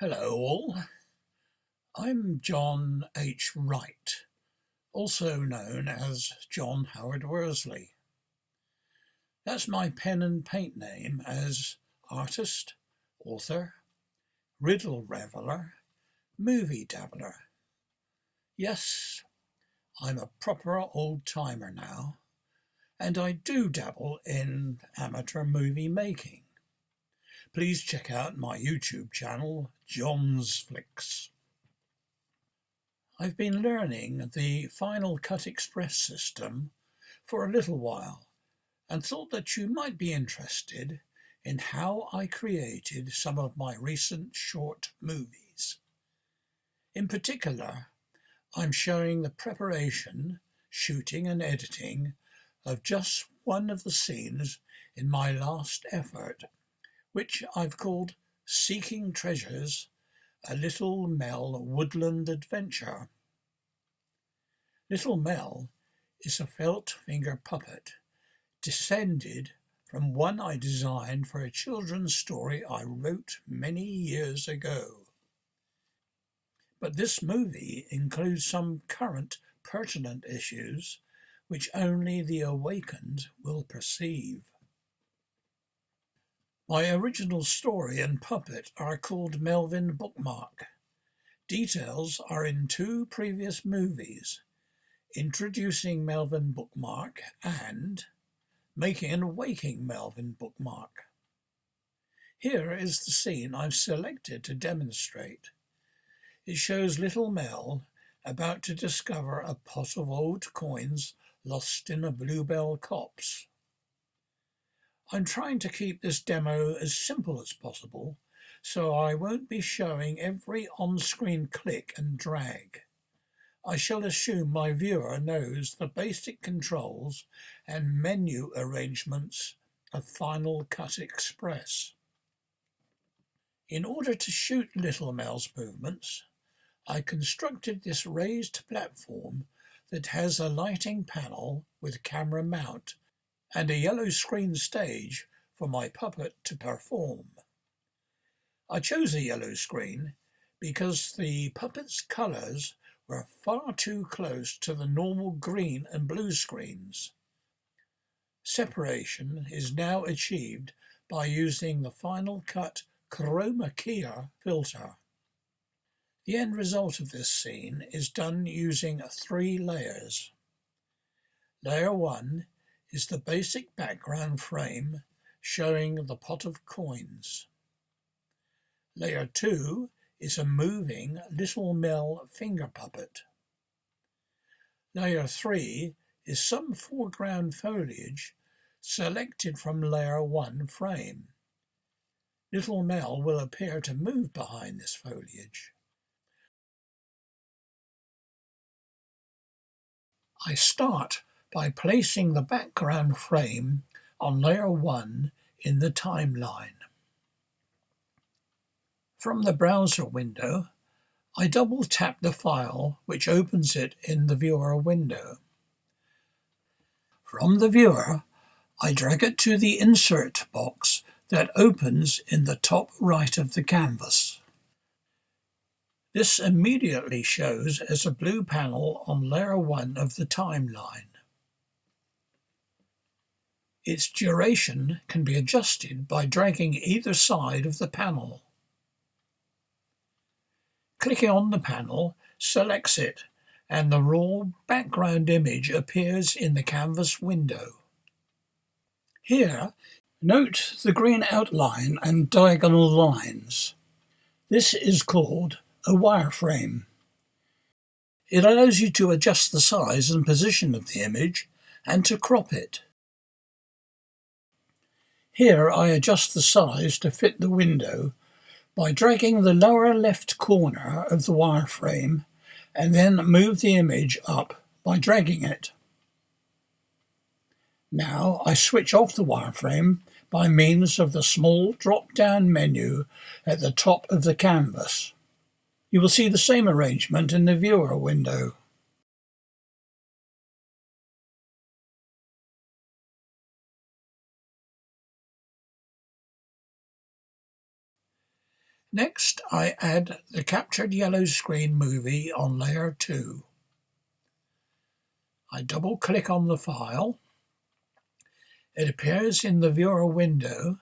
Hello all, I'm John H. Wright, also known as John-Howard-Worsley. That's my pen and paint name as artist, author, riddle reveller, movie dabbler. Yes, I'm a proper old-timer now, and I do dabble in amateur movie making. Please check out my YouTube channel, John's Flicks. I've been learning the Final Cut Express system for a little while and thought that you might be interested in how I created some of my recent short movies. In particular, I'm showing the preparation, shooting and editing of just one of the scenes in my last effort, which I've called Seeking Treasures, a Little Mel Woodland Adventure. Little Mel is a felt finger puppet descended from one I designed for a children's story I wrote many years ago. But this movie includes some current pertinent issues which only the awakened will perceive. My original story and puppet are called Melvin Bookmark. Details are in two previous movies, Introducing Melvin Bookmark and Making and Waking Melvin Bookmark. Here is the scene I've selected to demonstrate. It shows little Mel about to discover a pot of old coins lost in a bluebell copse. I'm trying to keep this demo as simple as possible, so I won't be showing every on-screen click and drag. I shall assume my viewer knows the basic controls and menu arrangements of Final Cut Express. In order to shoot Little Mel's movements, I constructed this raised platform that has a lighting panel with camera mount and a yellow screen stage for my puppet to perform. I chose a yellow screen because the puppet's colours were far too close to the normal green and blue screens. Separation is now achieved by using the Final Cut Chroma Key filter. The end result of this scene is done using 3 layers. Layer 1 is the basic background frame showing the pot of coins. Layer 2 is a moving Little Mel finger puppet. Layer 3 is some foreground foliage selected from Layer 1 frame. Little Mel will appear to move behind this foliage. I start by placing the background frame on Layer 1 in the timeline. From the browser window, I double-tap the file which opens it in the viewer window. From the viewer, I drag it to the insert box that opens in the top right of the canvas. This immediately shows as a blue panel on Layer 1 of the timeline. Its duration can be adjusted by dragging either side of the panel. Clicking on the panel selects it, and the raw background image appears in the canvas window. Here, note the green outline and diagonal lines. This is called a wireframe. It allows you to adjust the size and position of the image and to crop it. Here I adjust the size to fit the window by dragging the lower left corner of the wireframe and then move the image up by dragging it. Now I switch off the wireframe by means of the small drop-down menu at the top of the canvas. You will see the same arrangement in the viewer window. Next, I add the captured yellow screen movie on layer 2. I double-click on the file. It appears in the viewer window,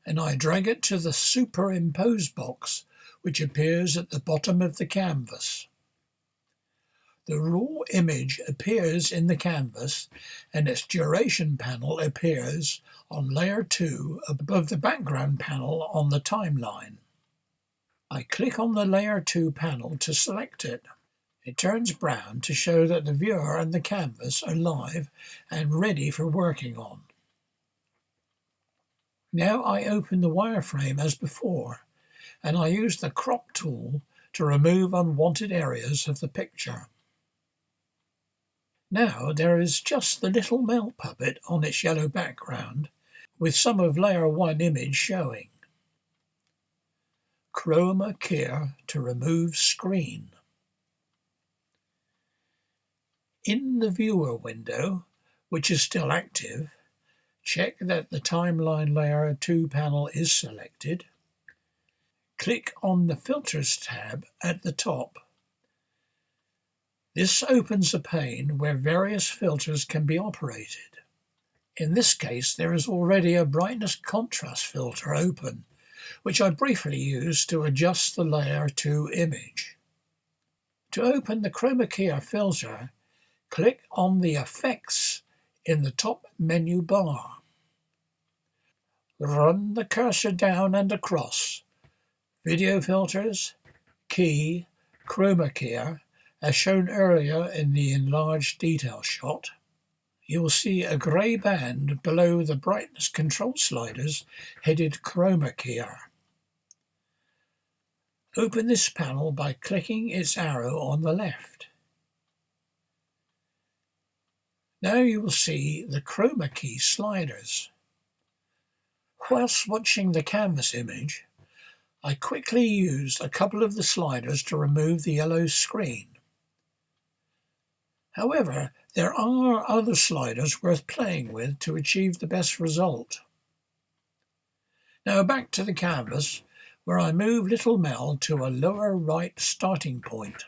and I drag it to the superimpose box, which appears at the bottom of the canvas. The raw image appears in the canvas, and its duration panel appears on layer 2 above the background panel on the timeline. I click on the layer 2 panel to select it. It turns brown to show that the viewer and the canvas are live and ready for working on. Now I open the wireframe as before, and I use the crop tool to remove unwanted areas of the picture. Now there is just the little Mel puppet on its yellow background, with some of layer 1 image showing. Chroma key to remove screen. In the viewer window, which is still active, check that the timeline layer 2 panel is selected. Click on the Filters tab at the top. This opens a pane where various filters can be operated. In this case, there is already a brightness contrast filter open, which I briefly use to adjust the layer 2 image. To open the chroma key filter, click on the Effects in the top menu bar. Run the cursor down and across. Video filters, key, chroma key, as shown earlier in the enlarged detail shot. You will see a grey band below the brightness control sliders headed chroma key. Open this panel by clicking its arrow on the left. Now you will see the chroma key sliders. Whilst watching the canvas image, I quickly used a couple of the sliders to remove the yellow screen. However, there are other sliders worth playing with to achieve the best result. Now back to the canvas, where I move little Mel to a lower right starting point.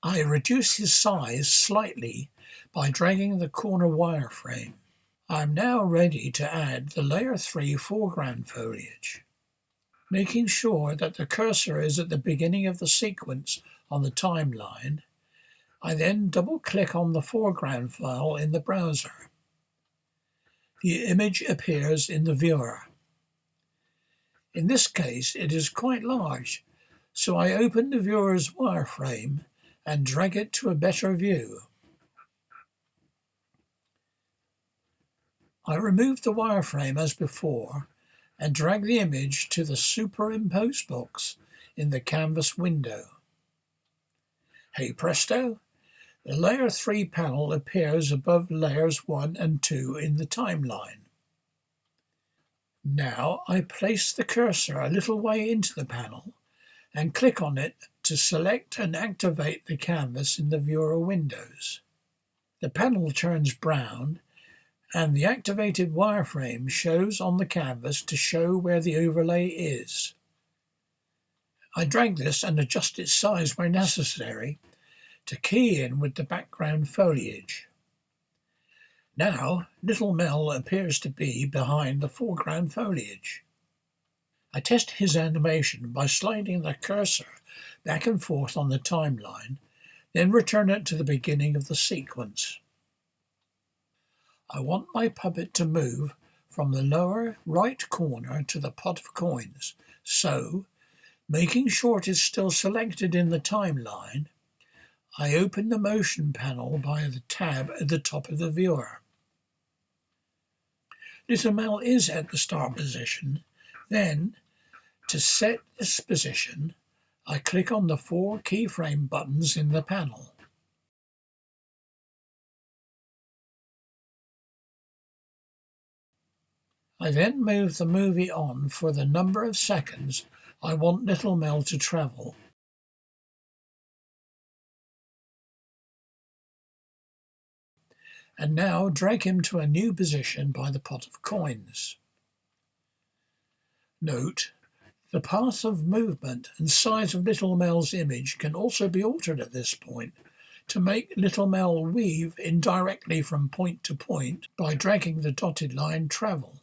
I reduce his size slightly by dragging the corner wireframe. I'm now ready to add the layer 3 foreground foliage. Making sure that the cursor is at the beginning of the sequence on the timeline, I then double-click on the foreground file in the browser. The image appears in the viewer. In this case, it is quite large, so I open the viewer's wireframe and drag it to a better view. I remove the wireframe as before and drag the image to the superimpose box in the canvas window. Hey presto! The layer 3 panel appears above layers 1 and 2 in the timeline. Now I place the cursor a little way into the panel and click on it to select and activate the canvas in the viewer windows. The panel turns brown and the activated wireframe shows on the canvas to show where the overlay is. I drag this and adjust its size where necessary to key in with the background foliage. Now, little Mel appears to be behind the foreground foliage. I test his animation by sliding the cursor back and forth on the timeline, then return it to the beginning of the sequence. I want my puppet to move from the lower right corner to the pot of coins, so, making sure it is still selected in the timeline, I open the motion panel by the tab at the top of the viewer. Little Mel is at the start position. Then, to set this position, I click on the 4 keyframe buttons in the panel. I then move the movie on for the number of seconds I want little Mel to travel. And now drag him to a new position by the pot of coins. Note, The path of movement and size of Little Mel's image can also be altered at this point to make Little Mel weave indirectly from point to point by dragging the dotted line travel.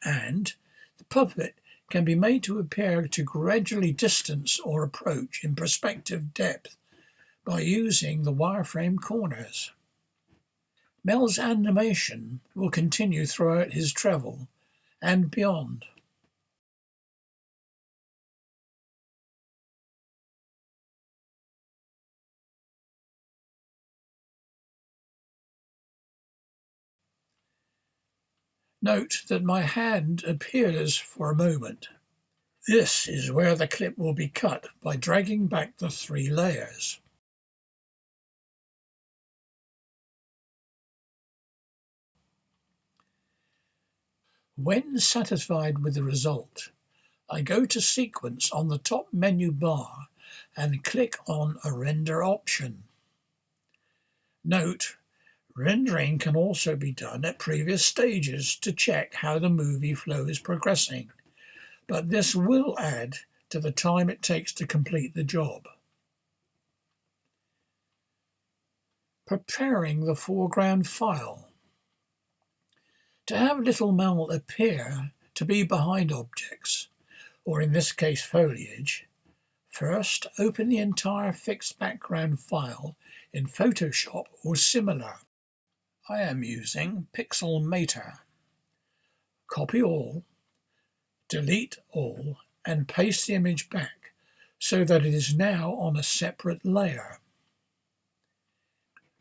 And the puppet can be made to appear to gradually distance or approach in perspective depth by using the wireframe corners. Mel's animation will continue throughout his travel and beyond. Note that my hand appears for a moment. This is where the clip will be cut by dragging back the 3 layers. When satisfied with the result, I go to Sequence on the top menu bar and click on a Render option. Note, rendering can also be done at previous stages to check how the movie flow is progressing, but this will add to the time it takes to complete the job. Preparing the foreground file. To have Little Mel appear to be behind objects, or in this case foliage, first open the entire fixed background file in Photoshop or similar. I am using Pixelmator. Copy all, delete all, and paste the image back so that it is now on a separate layer.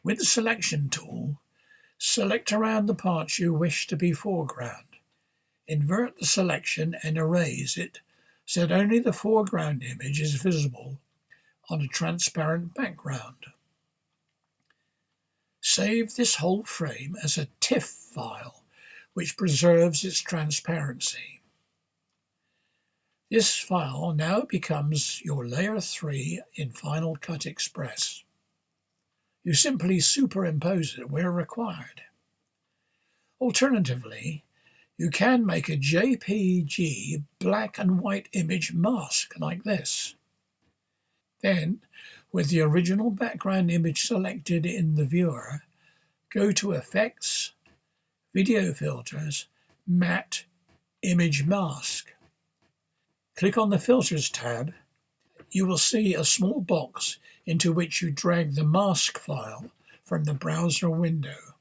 With the selection tool, select around the parts you wish to be foreground. Invert the selection and erase it so that only the foreground image is visible on a transparent background. Save this whole frame as a TIFF file, which preserves its transparency. This file now becomes your Layer 3 in Final Cut Express. You simply superimpose it where required. Alternatively, you can make a JPG black and white image mask like this. Then, with the original background image selected in the viewer, go to Effects, Video Filters, Matte, Image Mask. Click on the Filters tab. You will see a small box into which you drag the mask file from the browser window.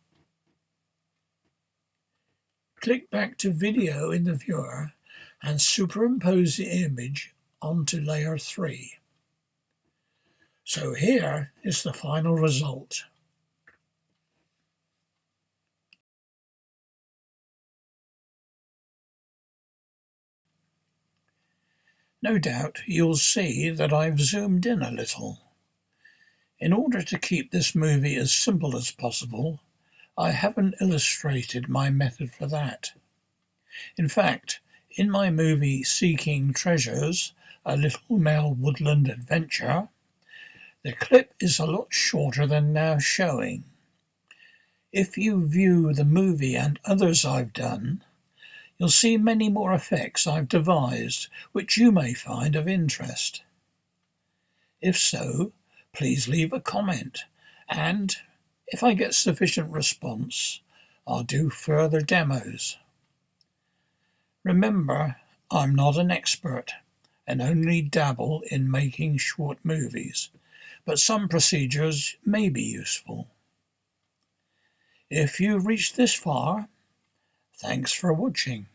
Click back to Video in the viewer and superimpose the image onto Layer 3. So here is the final result. No doubt you'll see that I've zoomed in a little. In order to keep this movie as simple as possible, I haven't illustrated my method for that. In fact, in my movie Seeking Treasures, A Little Mel Woodland Adventure, the clip is a lot shorter than now showing. If you view the movie and others I've done, you'll see many more effects I've devised which you may find of interest. If so, please leave a comment, and if I get sufficient response, I'll do further demos. Remember, I'm not an expert and only dabble in making short movies, but some procedures may be useful. If you've reached this far, thanks for watching.